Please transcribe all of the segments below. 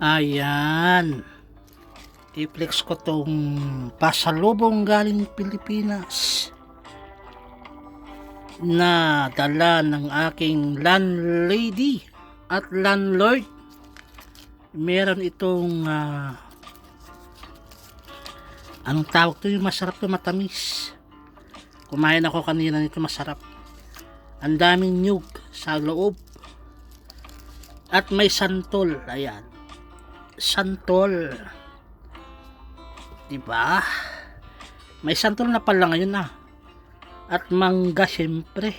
Ayan. I-flex ko tong pasalubong galing Pilipinas na dala ng aking landlady at landlord. Meron itong anong tawag to, yung masarap to, matamis. Kumain ako kanina nito, masarap. Ang daming nyug sa loob. At may santol. Ayan. Santol. Diba? May santol na pala ngayon At mangga, syempre.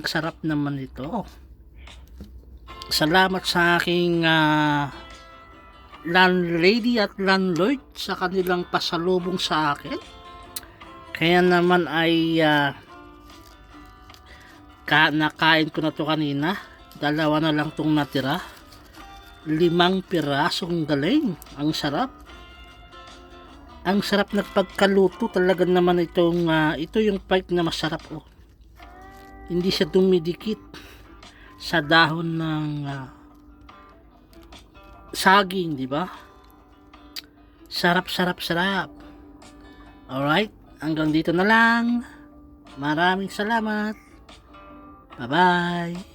Sarap naman ito. Salamat sa aking landlady at landlord sa kanilang pasalubong sa akin. Kaya naman ay nakain ko na to kanina. Dalawa na lang tong natira. 5 pirasong galing. Ang sarap. Ang sarap na pagkaluto talaga naman itong ito yung part na masarap Hindi siya dumidikit sa dahon ng saging, di ba? Sarap. Alright, hanggang dito na lang. Maraming salamat. Bye-bye.